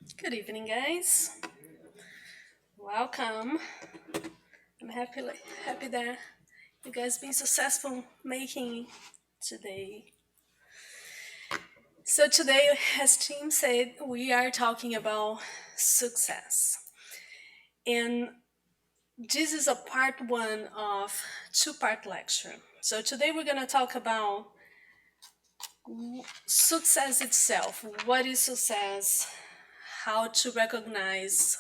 Good evening, guys. Welcome. I'm happy that you guys been successful making today. So today, as Tim said, we are talking about success, and this is a part one of two-part lecture. So today we're gonna talk about success itself. What is success? How to recognize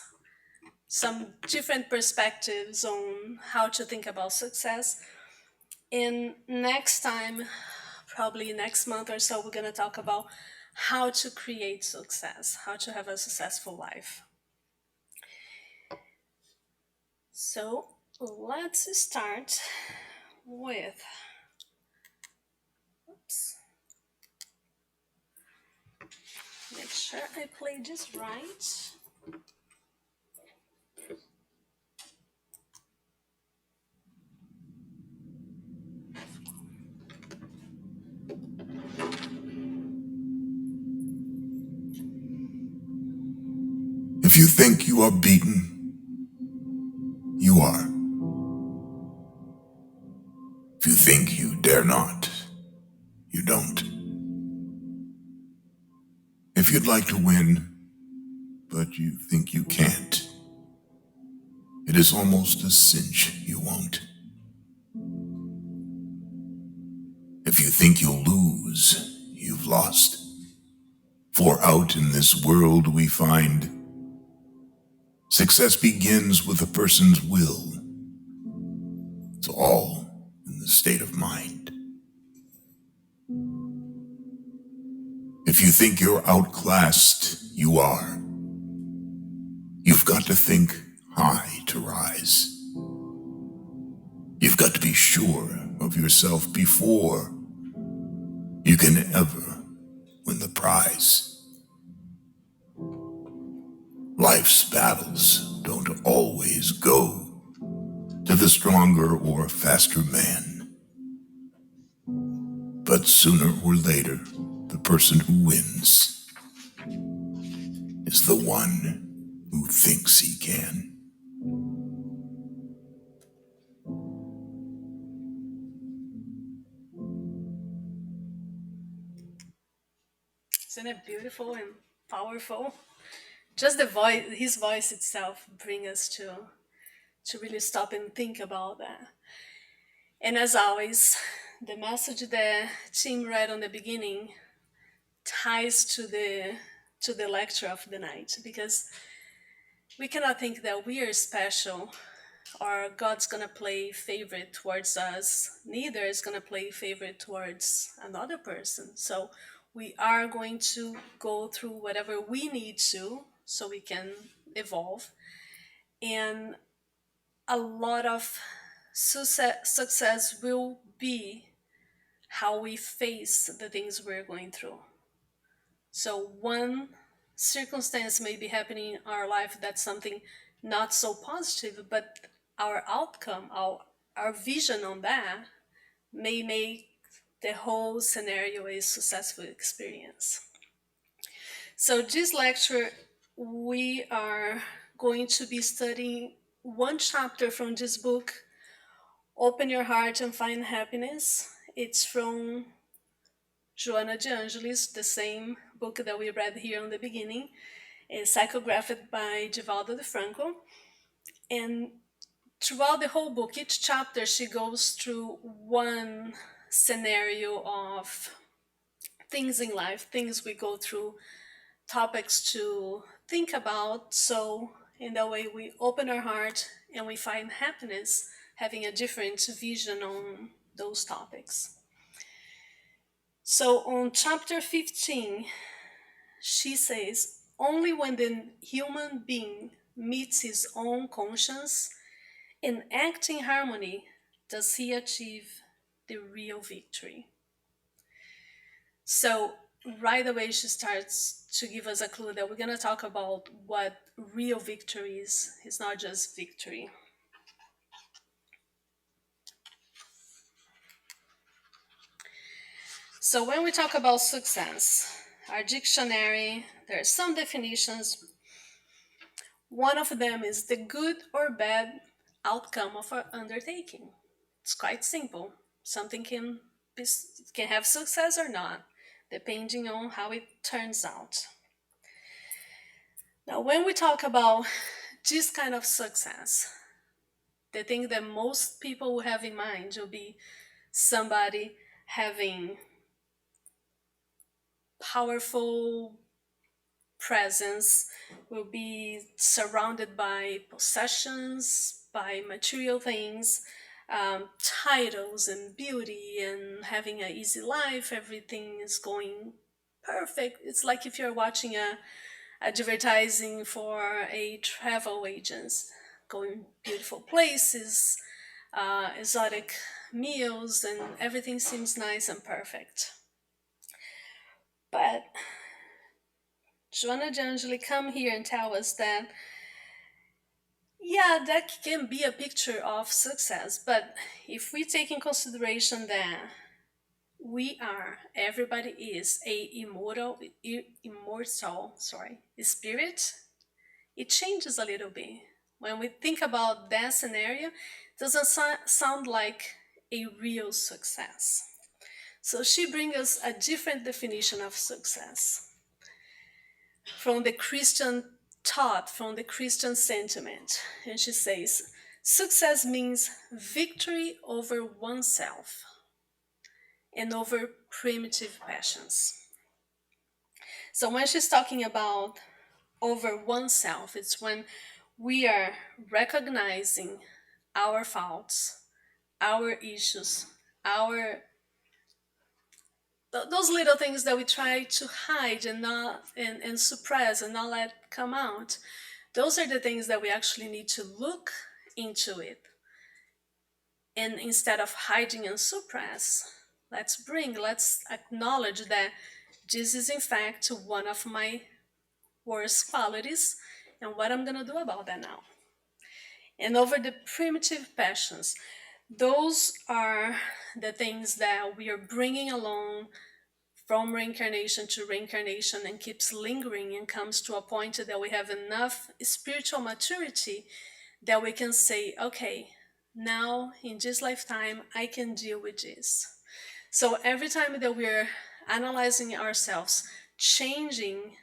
some different perspectives on how to think about success. And next time, probably next month or so, we're going to talk about how to create success, how to have a successful life. So let's start with, oops, make sure I play this right. If you think you are beaten, you are. If you think you dare not, you don't. If you'd like to win, but you think you can't, it is almost a cinch you won't. If you think you'll lose, you've lost. For out in this world we find success begins with a person's will. It's all in the state of mind. If you think you're outclassed, you are. You've got to think high to rise. You've got to be sure of yourself before you can ever win the prize. Life's battles don't always go to the stronger or faster man. But sooner or later, the person who wins is the one who thinks he can. Isn't it beautiful and powerful? Just the voice, his voice itself, bring us to really stop and think about that. And as always, the message that Tim read on the beginning ties to the lecture of the night, because we cannot think that we are special or God's gonna play favorite towards us. Neither is gonna play favorite towards another person. So we are going to go through whatever we need to so we can evolve. And a lot of success will be how we face the things we're going through. So one circumstance may be happening in our life that's something not so positive, but our outcome, our vision on that may make the whole scenario a successful experience. So this lecture, we are going to be studying one chapter from this book, Open Your Heart and Find Happiness. It's from Joanna de Angelis, the same book that we read here on the beginning, is psychographed by Divaldo de Franco. And throughout the whole book, each chapter, she goes through one scenario of things in life, things we go through, topics to think about. So, in that way, we open our heart and we find happiness having a different vision on those topics. So, on chapter 15, she says, only when the human being meets his own conscience and acts in harmony does he achieve the real victory. So right away she starts to give us a clue that we're going to talk about what real victory is. It's not just victory. So when we talk about success, our dictionary, there are some definitions, One of them is the good or bad outcome of an undertaking. It's quite simple. Something be, can have success or not, depending on how it turns out. Now, when we talk about this kind of success, the thing that most people will have in mind will be somebody having powerful presence, will be surrounded by possessions, by material things, titles and beauty, and having an easy life. Everything is going perfect. It's like if you're watching a advertising for a travel agent, going beautiful places, exotic meals, and everything seems nice and perfect. But Joanna D'Angeli come here and tell us that yeah, that can be a picture of success, but if we take in consideration that everybody is a immortal, spirit, it changes a little bit. When we think about that scenario, it doesn't sound like a real success. So she brings us a different definition of success from the Christian thought, from the Christian sentiment. And she says, success means victory over oneself and over primitive passions. So when she's talking about over oneself, it's when we are recognizing our faults, our issues, our those little things that we try to hide and not and suppress and not let come out. Those are the things that we actually need to look into it. And instead of hiding and suppress, let's acknowledge that this is in fact one of my worst qualities, and what I'm gonna do about that now. And over the primitive passions, those are the things that we are bringing along from reincarnation to reincarnation and keeps lingering and comes to a point that we have enough spiritual maturity that we can say, okay, now in this lifetime, I can deal with this. So every time that we're analyzing ourselves, changing,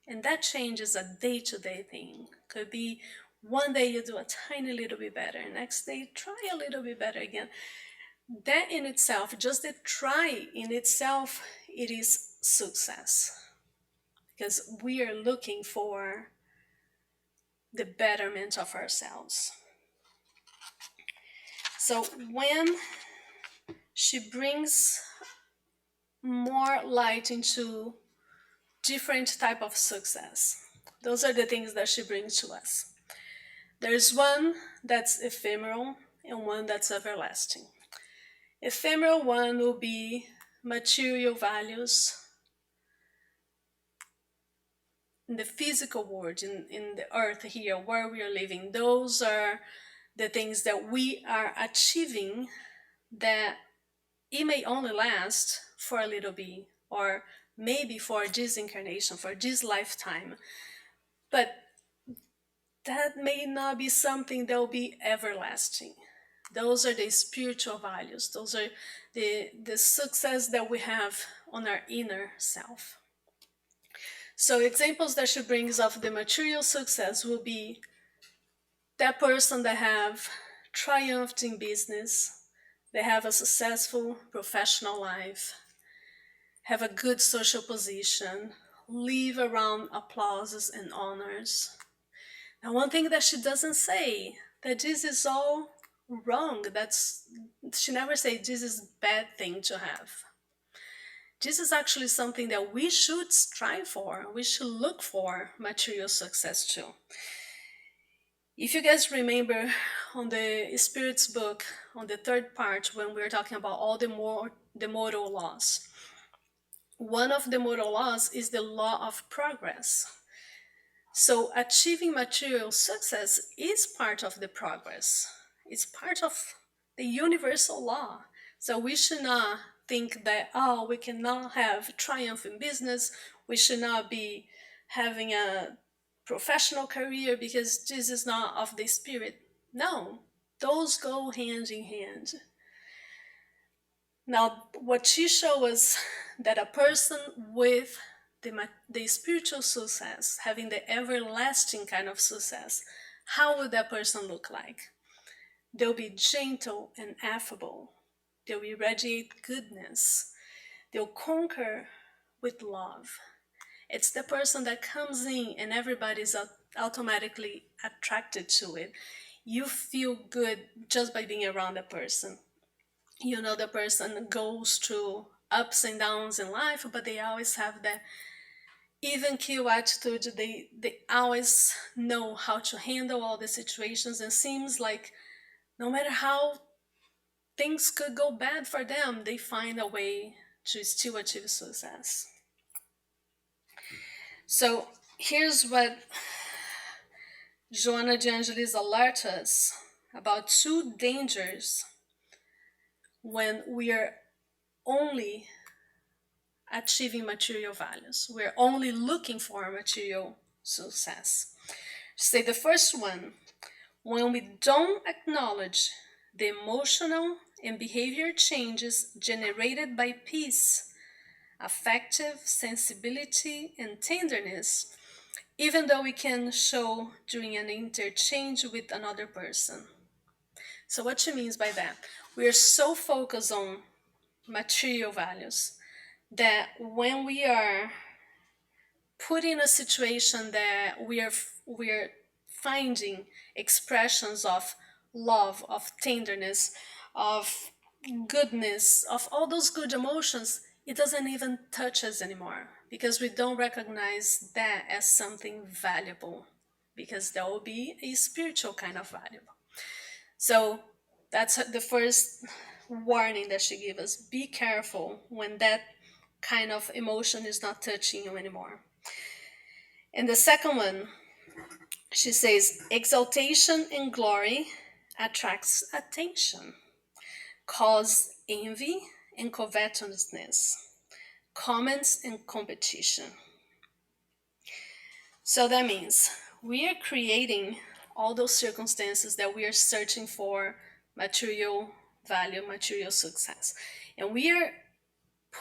and that change is a day to day thing. Could be one day you do a tiny little bit better, next day try a little bit better again. That in itself, just the try in itself, it is success. Because we are looking for the betterment of ourselves. So when she brings more light into different type of success, those are the things that she brings to us. There's one that's ephemeral and one that's everlasting. Ephemeral one will be material values in the physical world, in the earth here where we are living. Those are the things that we are achieving, that it may only last for a little bit, or maybe for this incarnation, for this lifetime, but that may not be something that will be everlasting. Those are the spiritual values. Those are the success that we have on our inner self. So examples that she brings of the material success will be that person that have triumphed in business, they have a successful professional life, have a good social position, live around applauses and honors. Now, one thing that she doesn't say, that this is all wrong. She never say this is a bad thing to have. This is actually something that we should strive for. We should look for material success too. If you guys remember on the Spirit's book, on the third part, when we were talking about all the moral laws, one of the moral laws is the law of progress. So achieving material success is part of the progress. It's part of the universal law. So we should not think that, oh, we cannot have triumph in business. We should not be having a professional career because this is not of the spirit. No, those go hand in hand. Now, what she showed us that a person with the spiritual success, having the everlasting kind of success, how would that person look like? They'll be gentle and affable. They'll irradiate goodness. They'll conquer with love. It's the person that comes in and everybody's automatically attracted to it. You feel good just by being around the person. You know, the person goes through ups and downs in life, but they always have that even keel attitude. They always know how to handle all the situations, and seems like no matter how things could go bad for them, they find a way to still achieve success. So here's what Joanna de Angelis alerts us about: two dangers when we are only achieving material values. We're only looking for material success. Say the first one, when we don't acknowledge the emotional and behavior changes generated by peace, affective sensibility, and tenderness, even though we can show during an interchange with another person. So, what she means by that? We are so focused on material values that when we are put in a situation that we're finding expressions of love, of tenderness, of goodness, of all those good emotions, it doesn't even touch us anymore because we don't recognize that as something valuable, because there will be a spiritual kind of value. So that's the first warning that she gave us: be careful when that kind of emotion is not touching you anymore. And the second one, she says, exaltation and glory attracts attention, cause envy and covetousness, comments and competition. So that means we are creating all those circumstances that we are searching for material value, material success. And we are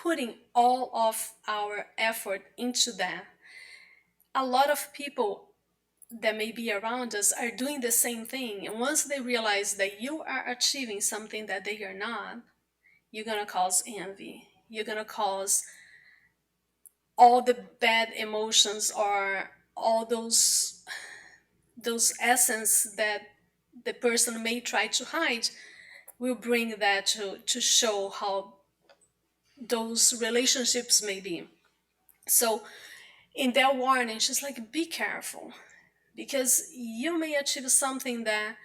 putting all of our effort into that. A lot of people that may be around us are doing the same thing. And once they realize that you are achieving something that they are not, you're going to cause envy. You're going to cause all the bad emotions, or all those essence that the person may try to hide, will bring that to show how those relationships may be. So in that warning, she's like, be careful, because you may achieve something that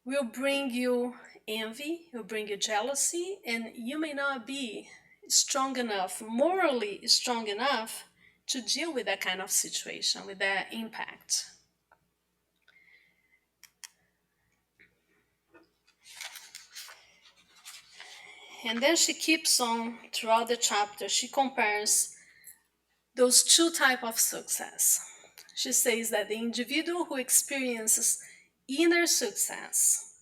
will bring you envy, will bring you jealousy, and you may not be strong enough, morally strong enough, to deal with that kind of situation, with that impact. And then she keeps on throughout the chapter. She compares those two types of success. She says that the individual who experiences inner success,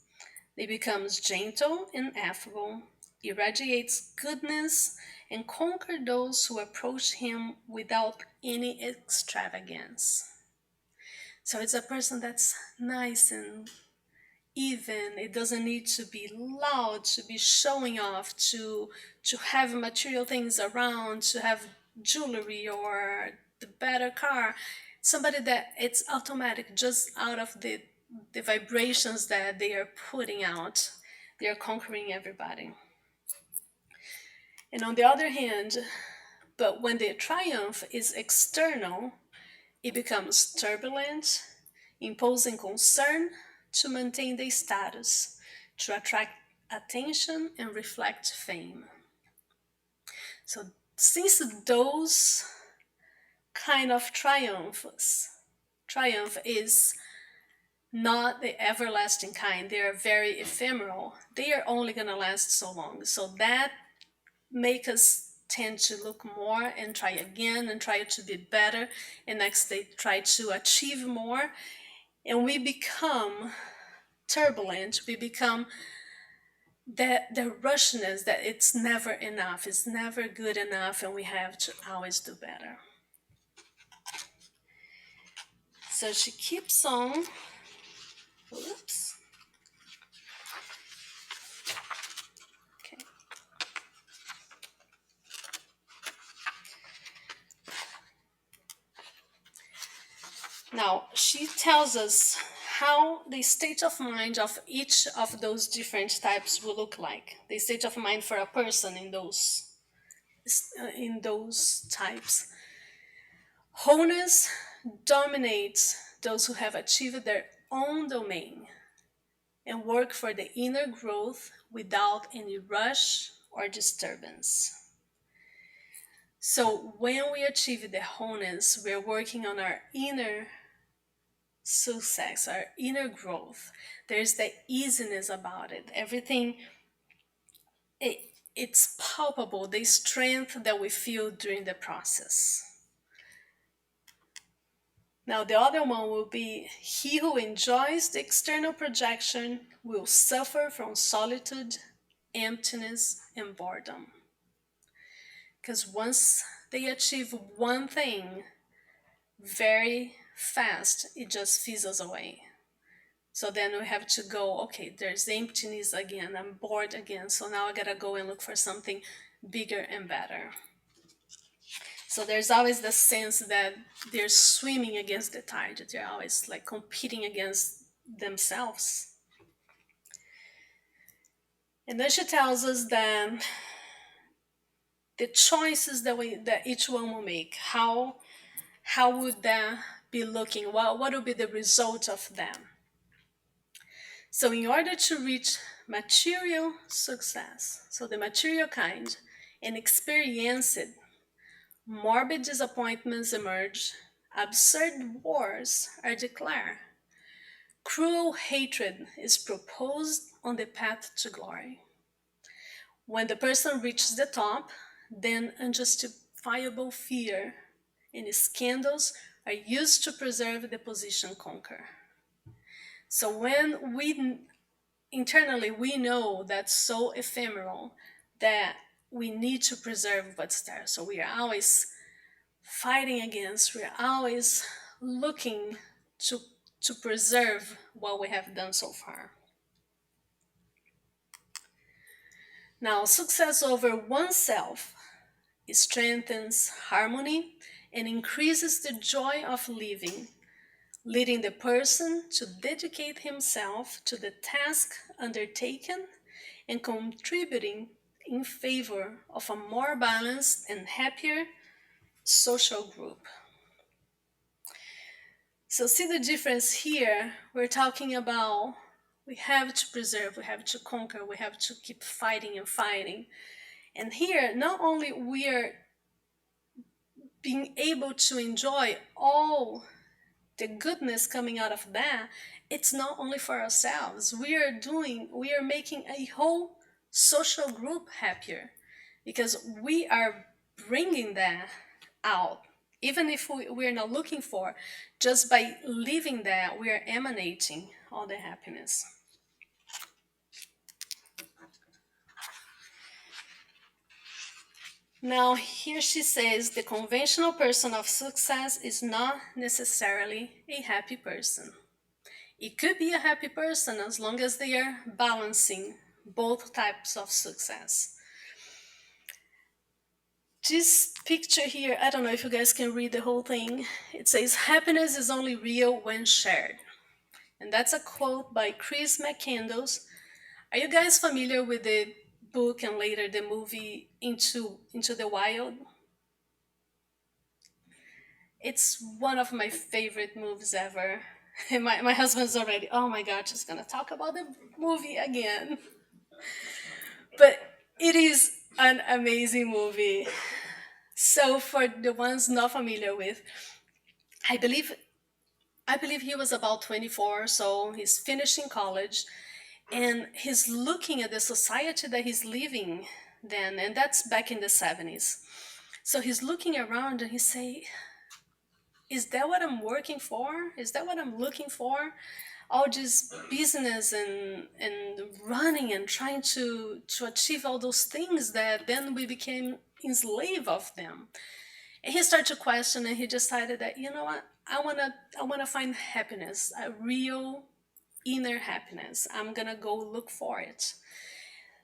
he becomes gentle and affable, irradiates goodness, and conquer those who approach him without any extravagance. So it's a person that's nice and even. It doesn't need to be loud, to be showing off, to have material things around, to have jewelry or the better car. Somebody that it's automatic, just out of the vibrations that they are putting out, they are conquering everybody. And on the other hand, but when the triumph is external, it becomes turbulent, imposing concern to maintain the status, to attract attention and reflect fame. So since those kind of triumph is not the everlasting kind, they are very ephemeral, they are only going to last so long. So that make us tend to look more and try again and try to be better, and next day try to achieve more, and we become turbulent. We become the rushness that it's never enough, it's never good enough, and we have to always do better. So she keeps on. Oops. Okay. Now, she tells us how the state of mind of each of those different types will look like. The state of mind for a person in those types. Wholeness dominates those who have achieved their own domain and work for the inner growth without any rush or disturbance. So when we achieve the wholeness, we're working on our inner success, our inner growth. There's the easiness about it. Everything, it's palpable, the strength that we feel during the process. Now, the other one will be, he who enjoys the external projection will suffer from solitude, emptiness, and boredom. Because once they achieve one thing, very fast, it just fizzles away. So then we have to go, okay, there's emptiness again, I'm bored again, so now I gotta go and look for something bigger and better. So there's always the sense that they're swimming against the tide. They're always like competing against themselves. And then she tells us that the choices that each one will make, how would that be looking? What would be the result of them? So in order to reach material success, so the material kind, and experience it, morbid disappointments emerge, absurd wars are declared, cruel hatred is proposed on the path to glory. When the person reaches the top, then unjustifiable fear and scandals are used to preserve the position conquer. So when we internally we know that's so ephemeral that we need to preserve what's there. So we are always fighting against, we're always looking to preserve what we have done so far. Now, success over oneself strengthens harmony and increases the joy of living, leading the person to dedicate himself to the task undertaken and contributing in favor of a more balanced and happier social group. So see the difference here. We're talking about we have to preserve, we have to conquer, we have to keep fighting and fighting. And here, not only we are being able to enjoy all the goodness coming out of that, it's not only for ourselves. We are making a whole social group happier because we are bringing that out. Even if we're not looking for, just by living that, we are emanating all the happiness. Now, here she says the conventional person of success is not necessarily a happy person. It could be a happy person as long as they are balancing both types of success. This picture here, I don't know if you guys can read the whole thing. It says, happiness is only real when shared. And that's a quote by Chris McCandless. Are you guys familiar with the book and later the movie Into the Wild? It's one of my favorite movies ever. And my husband's already, oh my God, she's gonna talk about the movie again. But it is an amazing movie. So for the ones not familiar with, I believe he was about 24, so he's finishing college and he's looking at the society that he's living then, and that's back in the 70s. So he's looking around and he say, is that what I'm working for? Is that what I'm looking for? All this business and running and trying to achieve all those things that then we became enslaved of them. And he started to question, and he decided that, you know what, I wanna find happiness, a real inner happiness. I'm gonna go look for it.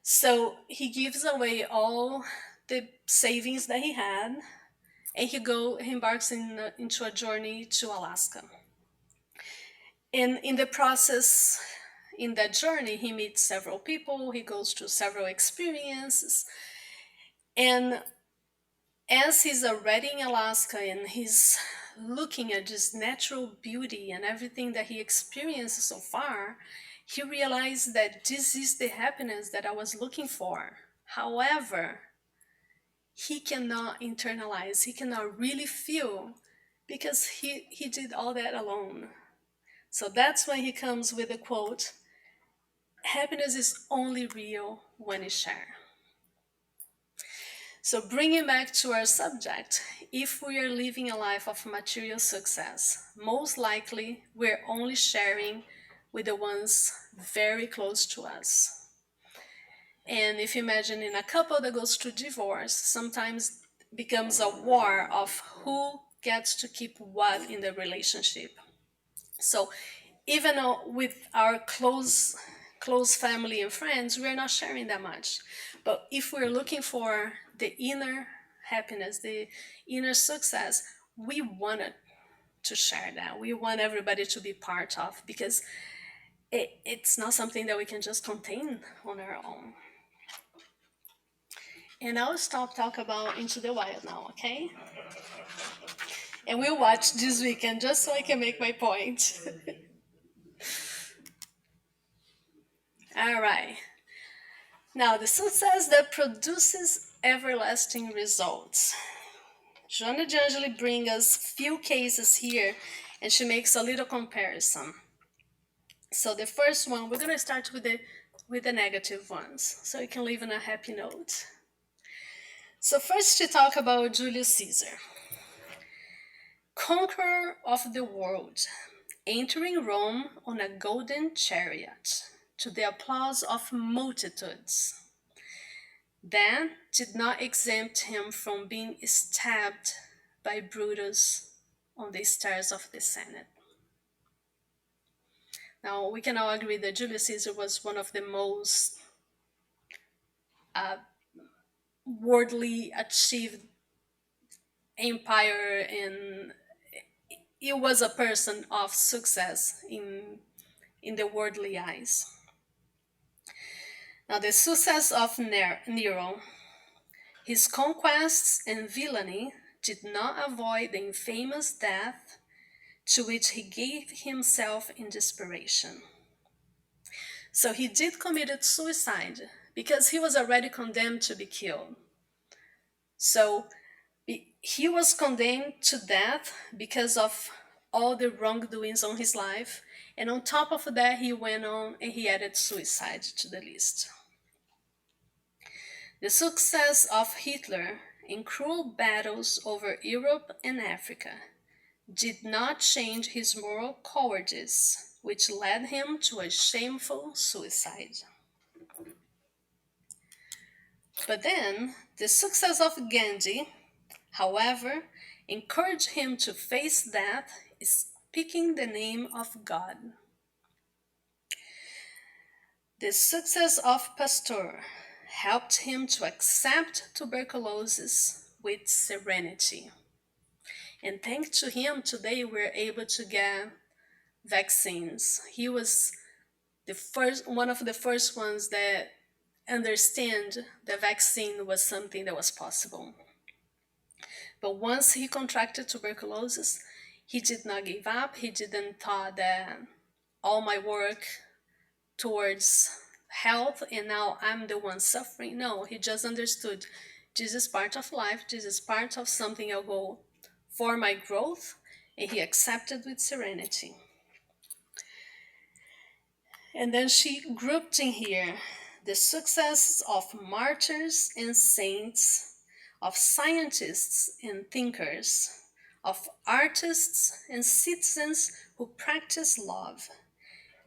So he gives away all the savings that he had, and he embarks into a journey to Alaska. And in the process, in that journey, he meets several people, he goes through several experiences, and as he's already in Alaska and he's looking at this natural beauty and everything that he experienced so far, he realized that this is the happiness that I was looking for. However, he cannot internalize, he cannot really feel, because he did all that alone. So that's when he comes with the quote, happiness is only real when it's shared. So, bringing back to our subject, if we are living a life of material success, most likely we're only sharing with the ones very close to us. And if you imagine in a couple that goes through divorce, sometimes becomes a war of who gets to keep what in the relationship. So, even with our close family and friends, we're not sharing that much. But if we're looking for the inner happiness, the inner success, we want to share that. We want everybody to be part of, because it's not something that we can just contain on our own. And I'll stop talking about Into the Wild now, okay? And we'll watch this weekend just so I can make my point. All right. Now, the success that produces everlasting results. Joanna D'Angeli brings us few cases here, and she makes a little comparison. So the first one, we're going to start with the negative ones, so you can leave on a happy note. So first, she talk about Julius Caesar, conqueror of the world, entering Rome on a golden chariot, to the applause of multitudes. That did not exempt him from being stabbed by Brutus on the stairs of the Senate. Now, we can all agree that Julius Caesar was one of the most worldly achieved empire, and he was a person of success in the worldly eyes. Now, the success of Nero, his conquests and villainy did not avoid the infamous death to which he gave himself in desperation. So he did commit suicide because he was already condemned to be killed. So he was condemned to death because of all the wrongdoings on his life, and on top of that, he went on and he added suicide to the list. The success of Hitler in cruel battles over Europe and Africa did not change his moral cowardice, which led him to a shameful suicide. But then, the success of Gandhi, however, encouraged him to face death, speaking the name of God. The success of Pasteur helped him to accept tuberculosis with serenity. And thanks to him, today we're able to get vaccines. He was one of the first ones that understand that vaccine was something that was possible. But once he contracted tuberculosis, he did not give up. He didn't thought that all my work towards health and now I'm the one suffering. No, he just understood this is part of life. This is part of something I'll go for my growth, and he accepted with serenity. And then she grouped in here the success of martyrs and saints, of scientists and thinkers, of artists and citizens who practice love,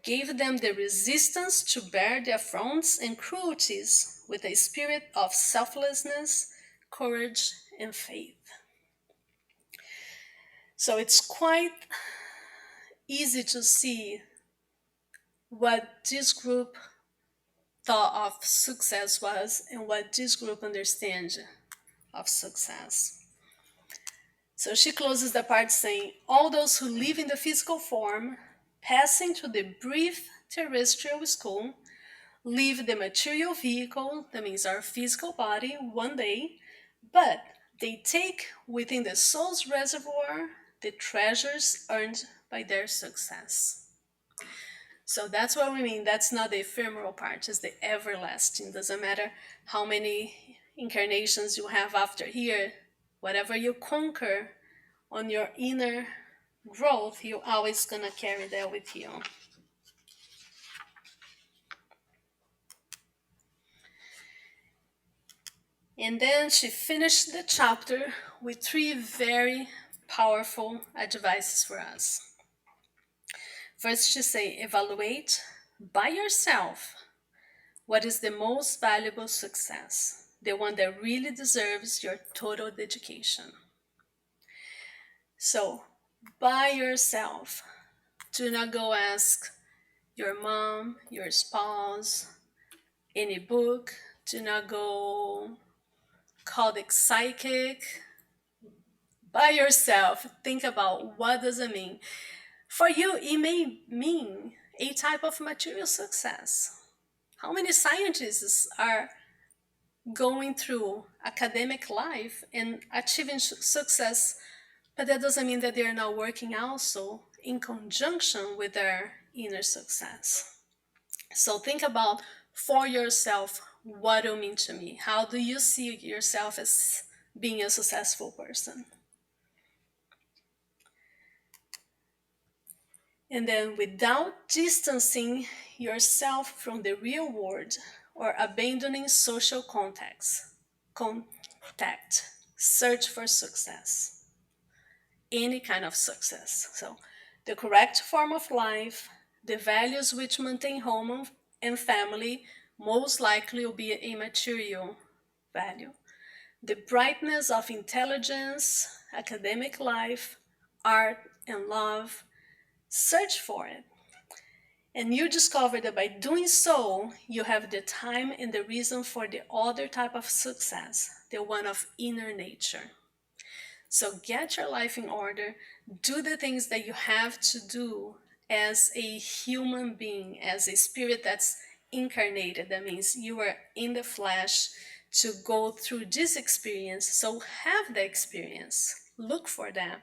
gave them the resistance to bear the affronts and cruelties with a spirit of selflessness, courage, and faith. So it's quite easy to see what this group thought of success was and what this group understands of success. So she closes the part saying, all those who live in the physical form, passing to the brief terrestrial school, leave the material vehicle, that means our physical body, one day, but they take within the soul's reservoir the treasures earned by their success. So that's what we mean. That's not the ephemeral part, it's the everlasting. Doesn't matter how many incarnations you have after here, whatever you conquer on your inner growth, you're always gonna carry that with you. And then she finished the chapter with 3 very powerful advices for us. First, she say, evaluate by yourself what is the most valuable success, the one that really deserves your total dedication. So, by yourself, do not go ask your mom, your spouse, any book. Do not go call the psychic. By yourself, think about what does it mean. For you, it may mean a type of material success. How many scientists are going through academic life and achieving success, but that doesn't mean that they're not working also in conjunction with their inner success. So think about for yourself what it means to me. How do you see yourself as being a successful person? And then without distancing yourself from the real world or abandoning social contact, search for success. Any kind of success. So the correct form of life, the values which maintain home and family, most likely will be a material value. The brightness of intelligence, academic life, art, and love, search for it. And you discover that by doing so, you have the time and the reason for the other type of success, the one of inner nature. So get your life in order, do the things that you have to do as a human being, as a spirit that's incarnated. That means you are in the flesh to go through this experience. So have the experience, look for that.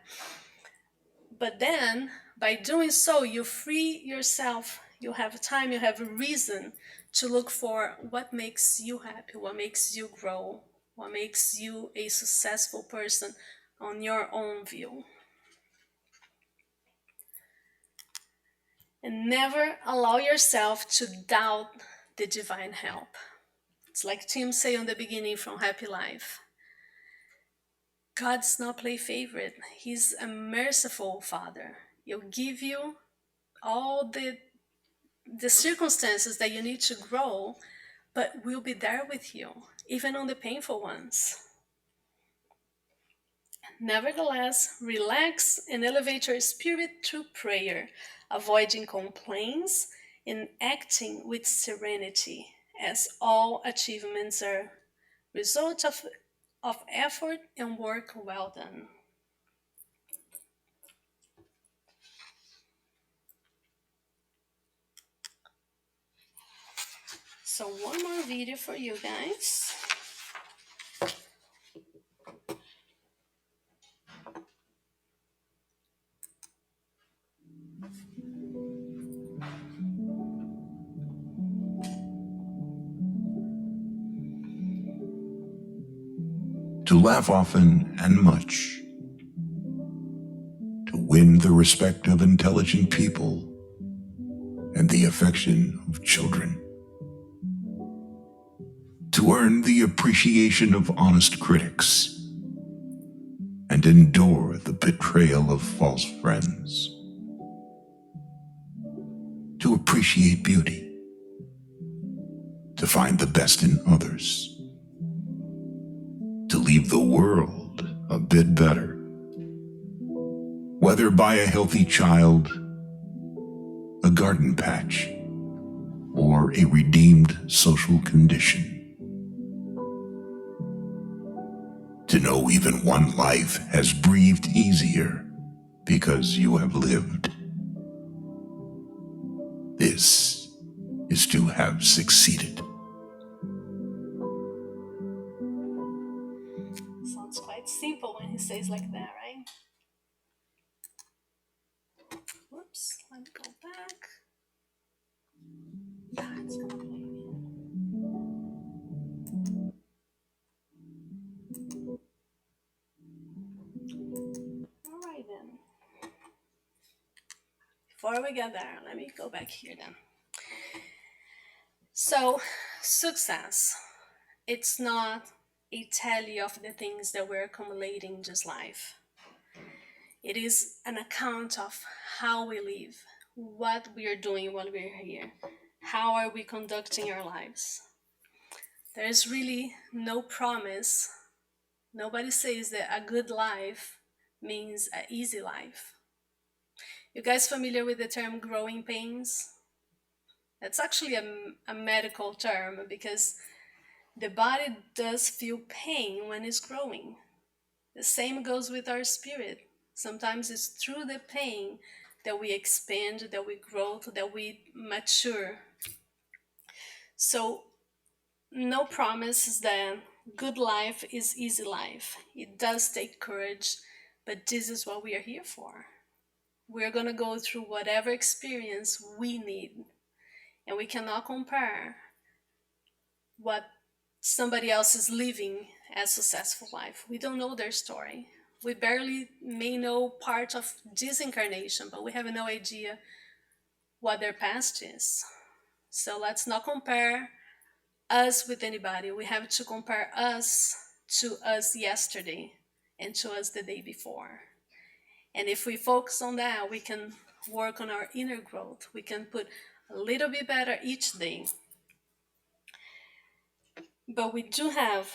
But then, by doing so, you free yourself, you have time, you have a reason to look for what makes you happy, what makes you grow, what makes you a successful person on your own view. And never allow yourself to doubt the divine help. It's like Tim said on the beginning from Happy Life. God's not play favorite. He's a merciful Father. He'll give you all the circumstances that you need to grow, but we'll be there with you, even on the painful ones. Nevertheless, relax and elevate your spirit through prayer, avoiding complaints and acting with serenity, as all achievements are result of effort and work well done. So one more video for you guys. To laugh often and much, to win the respect of intelligent people and the affection of children, to earn the appreciation of honest critics and endure the betrayal of false friends. To appreciate beauty, to find the best in others, to leave the world a bit better, whether by a healthy child, a garden patch, or a redeemed social condition. To know even one life has breathed easier because you have lived. This is to have succeeded. Sounds quite simple when he says like that, right? Whoops, let me go back. It's gonna play again. Alright then. Before we get there, let me go back here then. So, success. It's not a tally of the things that we're accumulating in this life. It is an account of how we live, what we are doing while we're here, how are we conducting our lives. There is really no promise. Nobody says that a good life means an easy life. You guys familiar with the term growing pains? That's actually a medical term because the body does feel pain when it's growing. The same goes with our spirit. Sometimes it's through the pain that we expand, that we grow, that we mature. So, no promise that good life is easy life. It does take courage, but this is what we are here for. We're going to go through whatever experience we need, and we cannot compare what somebody else is living as successful life. We don't know their story. We barely may know part of this incarnation, but we have no idea what their past is. So let's not compare us with anybody. We have to compare us to us yesterday and to us the day before. And if we focus on that, we can work on our inner growth. We can put a little bit better each day. But we do have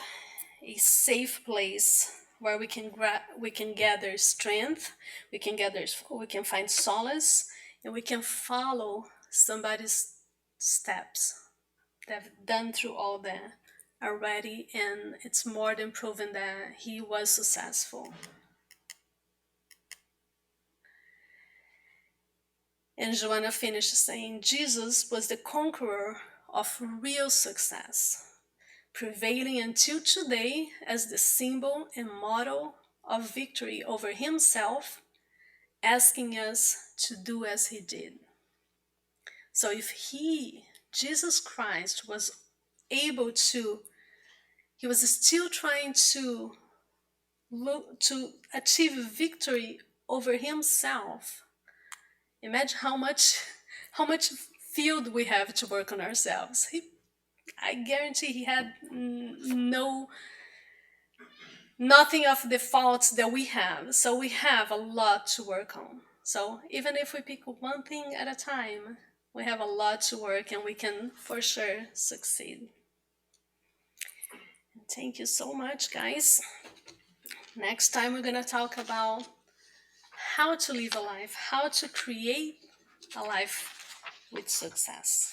a safe place where we can gather strength, we can find solace, and we can follow somebody's steps. They've done through all that already, and it's more than proven that he was successful. And Joanna finished saying, Jesus was the conqueror of real success, prevailing until today as the symbol and model of victory over himself, asking us to do as he did. So if Jesus Christ, was able to, he was still trying to achieve victory over himself. Imagine how much field we have to work on ourselves. I guarantee he had nothing of the faults that we have. So we have a lot to work on. So even if we pick one thing at a time, we have a lot to work and we can for sure succeed. Thank you so much, guys. Next time we're going to talk about how to live a life, how to create a life with success.